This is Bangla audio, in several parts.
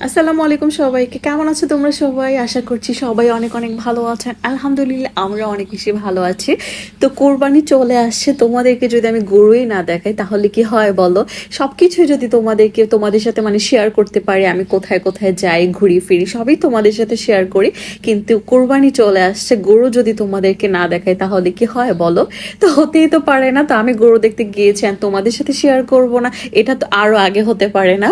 আসসালামু আলাইকুম সবাইকে। কেমন আছো তোমরা সবাই? আশা করছি সবাই অনেক অনেক ভালো আছেন। আলহামদুলিল্লাহ আমরা অনেক বেশি ভালো আছি। তো কোরবানি চলে আসছে, তোমাদেরকে যদি আমি গরুই না দেখাই তাহলে কি হয় বলো? সবকিছু যদি তোমাদের সাথে মানে শেয়ার করতে পারি, আমি কোথায় কোথায় যাই, ঘুরি ফিরি, সবই তোমাদের সাথে শেয়ার করি। কিন্তু কোরবানি চলে আসছে, গরু যদি তোমাদেরকে না দেখাই তাহলে কি হয় বলো? তো হতেই তো পারে না। তো আমি গরু দেখতে গিয়েছি আর তোমাদের সাথে শেয়ার করব না, এটা তো আরো আগে হতে পারে না।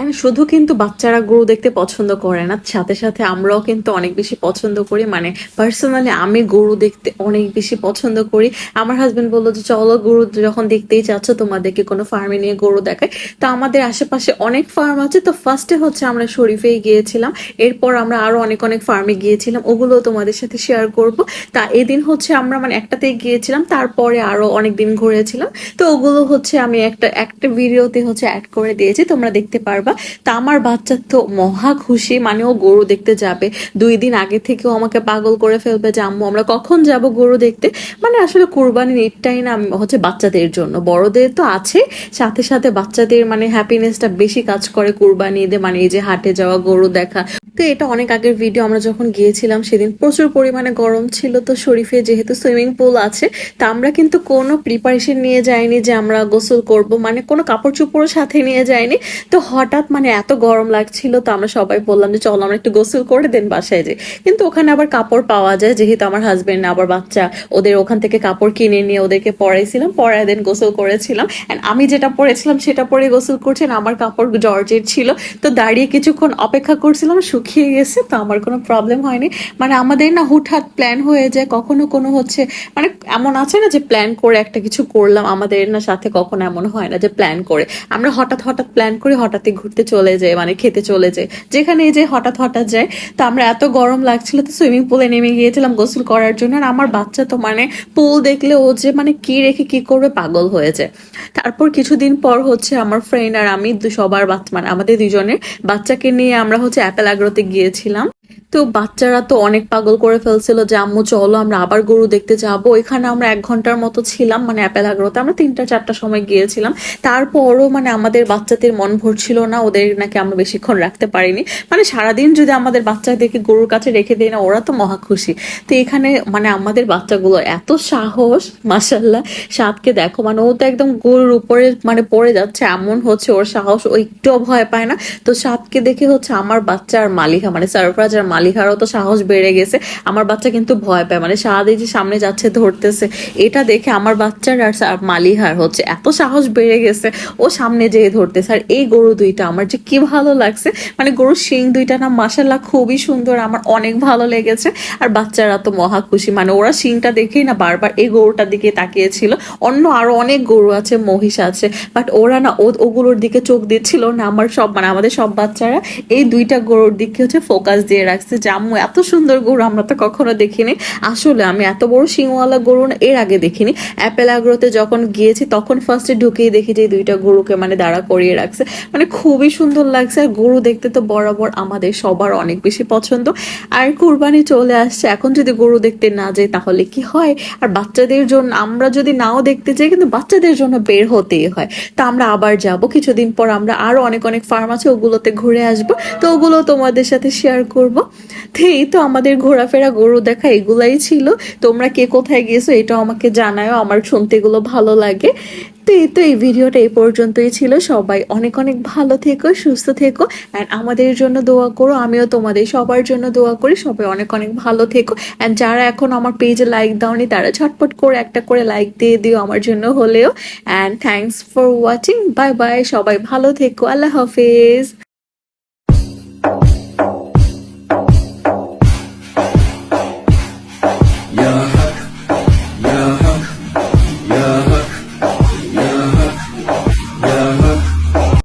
এন্ড শুধু কিন্তু বাচ্চারা গরু দেখতে পছন্দ করে না, সাথে সাথে আমরাও কিন্তু অনেক বেশি পছন্দ করি। মানে পার্সোনালি আমি গরু দেখতে অনেক বেশি পছন্দ করি। আমার হাজবেন্ড বললো যে চলো গরু যখন দেখতেই চাচ্ছ তোমাদেরকে কোনো ফার্মে নিয়ে গরু দেখায়। তো আমাদের আশেপাশে অনেক ফার্ম আছে। তো ফার্স্টে হচ্ছে আমরা শরীফেই গিয়েছিলাম, এরপর আমরা আরো অনেক অনেক ফার্মে গিয়েছিলাম, ওগুলো তোমাদের সাথে শেয়ার করব। তা এদিন হচ্ছে আমরা মানে একটাতেই গিয়েছিলাম, তারপরে আরো অনেক দিন ঘুরেছিলাম। তো ওগুলো হচ্ছে আমি একটা একটা ভিডিওতে হচ্ছে অ্যাড করে দিয়েছি, তোমরা দেখতে পারবা। তা আমার বাচ্চা তো মহা খুশি, মানে ও গরু দেখতে যাবে। 2 দিন আগে থেকেও আমাকে পাগল করে ফেলবে যে আম্মু আমরা কখন যাব গরু দেখতে। মানে আসলে কুরবানির ঈদটাই না হচ্ছে বাচ্চাদের জন্য, বড়দের তো আছে, সাথে সাথে বাচ্চাদের মানে হ্যাপিনেসটা বেশি কাজ করে কুরবানি ঈদে। মানে এই যে হাটে যাওয়া, গরু দেখা। তো এটা অনেক আগের ভিডিও, আমরা যখন গিয়েছিলাম সেদিন প্রচুর পরিমাণে গরম ছিল। তো শরীফে যেহেতু সুইমিং পুল আছে, তা আমরা কিন্তু কোনো প্রিপারেশন নিয়ে যাইনি যে আমরা গোসল করব, মানে কোনো কাপড় চোপড়ও সাথে নিয়ে যাইনি। তো হঠাৎ মানে এত গরম লাগছিল, তো আমরা সবাই বললাম যে চলো আমরা একটু গোসল করে দেন বাসায় যাই। কিন্তু ওখানে আবার কাপড় পাওয়া যায়, যেহেতু আমার হাজবেন্ড আবার বাচ্চা, ওদের ওখান থেকে কাপড় কিনে নিয়ে ওদেরকে পরাইছিলাম, পরাই দেন গোসল করেছিলাম। এন্ড আমি যেটা পরেছিলাম সেটা পরে গোসল করছেন, আমার কাপড় জর্জেট ছিল। তো দাঁড়িয়ে কিছুক্ষণ অপেক্ষা করছিলাম, শুকিয়ে গেছে, তো আমার কোনো প্রবলেম হয়নি। মানে আমাদের না হুটহাট প্ল্যান হয়ে যায়, কখনো কোনো হচ্ছে মানে এমন আছে না যে প্ল্যান করে একটা কিছু করলাম, আমাদের না সাথে কখনো এমন হয় না যে প্ল্যান করে আমরা হঠাৎ হঠাৎ প্ল্যান করে হঠাৎই ঘুরতে চলে যাই, মানে খেতে চলে যাই, যেখানে এই যে হঠাৎ হঠাৎ যায়। তো আমরা এত গরম লাগছিল, তো সুইমিং পুলে নেমে গিয়েছিলাম গোসল করার জন্য। আর আমার বাচ্চা তো মানে পুল দেখলে ও যে মানে কি রেখে কি করবে পাগল হয়ে যায়। তারপর কিছুদিন পর হচ্ছে আমার ফ্রেন্ড আর আমি সবার বাচ্চা মানে আমাদের দুজনের বাচ্চাকে নিয়ে আমরা হচ্ছে অ্যাপেল আগ্রোতে গিয়েছিলাম। তো বাচ্চারা তো অনেক পাগল করে ফেলছিল যে আম্মু চলো আমরা আবার গরু দেখতে যাবো। এখানে আমরা 1 ঘন্টার মতো ছিলাম, মানে অ্যাপেল আগ্রোতে আমরা 3টা 4টার সময় গিয়েছিলাম। তারপরও মানে আমাদের বাচ্চাদের মন ভরছিল না, ওদের নাকি আমরা বেশিক্ষণ রাখতে পারিনি। মানে সারাদিন যদি আমাদের বাচ্চাদেরকে গরুর কাছে রেখে দেয় না, ওরা তো মহা খুশি। তো এখানে মানে আমাদের বাচ্চাগুলো এত সাহস, মাসাল্লাহ। সাদকে দেখো, মানে ও তো একদম গরুর উপরে মানে পড়ে যাচ্ছে, এমন হচ্ছে ওর সাহস, ও একটুও ভয় পায় না। তো সাদকে দেখে হচ্ছে আমার বাচ্চা আর মালিহা মানে সারফরাজ আর মালিহারও তো সাহস বেড়ে গেছে। আমার বাচ্চা কিন্তু ভয় পায়, মানে সাদ এই যে সামনে যাচ্ছে ধরতেছে, এটা দেখে আমার বাচ্চার আর মালিহার হচ্ছে এত সাহস বেড়ে গেছে, ও সামনে যেয়ে ধরতেছে। আর এই গরু দুইটা আমার যে কি ভালো লাগছে, মানে গরুর শিং দুইটা না মাশাল্লাহ খুবই সুন্দর, আমার অনেক ভালো লেগেছে। আর বাচ্চারা তো মহা খুশি, মানে ওরা শিংটা দেখেই না বারবার এই গরুটার দিকে তাকিয়েছিল। অন্য আরো অনেক গরু আছে, মহিষ আছে, বাট ওরা না ওগুলোর দিকে চোখ দিচ্ছিল না। আমার সব মানে আমাদের সব বাচ্চারা এই দুইটা গরুর দিকে হচ্ছে ফোকাস দিয়ে রাখছে যে আম্মু এত সুন্দর গরু আমরা তো কখনো দেখিনি। আসলে আমি এত বড় শিংওয়ালা গরু না এর আগে দেখিনি। অ্যাপেল আগ্রোতে যখন গিয়েছি তখন ফার্স্টে ঢুকেই দেখি যে এই দুইটা গরুকে মানে দাঁড়া করিয়ে রাখছে, মানে খুবই সুন্দর লাগছে। আর গরু দেখতে তো বরাবর আমাদের সবার অনেক বেশি পছন্দ। আর কুরবানি চলে আসছে, এখন যদি গরু দেখতে না যাই তাহলে কি হয়? আর বাচ্চাদের জন্য আমরা যদি নাও দেখতে যাই, কিন্তু বাচ্চাদের জন্য বের হতেই হয়। তা আমরা আবার যাব কিছুদিন পর, আমরা আরো অনেক অনেক ফার্ম আছে ওগুলোতে ঘুরে আসবো, তো ওগুলো তোমাদের সাথে শেয়ার করব। তো এই তো আমাদের ঘোরাফেরা, গরু দেখা এগুলাই ছিল। তোমরা কে কোথায় গিয়েছো এটাও আমাকে জানাও, আমার শুনতে এগুলো ভালো লাগে। তো এই তো এই ভিডিওটা এই পর্যন্তই ছিল। সবাই অনেক অনেক ভালো থেকো, সুস্থ থেকো, অ্যান্ড আমাদের জন্য দোয়া করো। আমিও তোমাদের সবার জন্য দোয়া করি, সবাই অনেক অনেক ভালো থেকো। অ্যান্ড যারা এখন আমার পেজে লাইক দাওনি তারা ঝটপট করে একটা করে লাইক দিয়ে দিও আমার জন্য হলেও। And thanks for watching, bye bye, সবাই ভালো থেকো, আল্লাহ হাফেজ।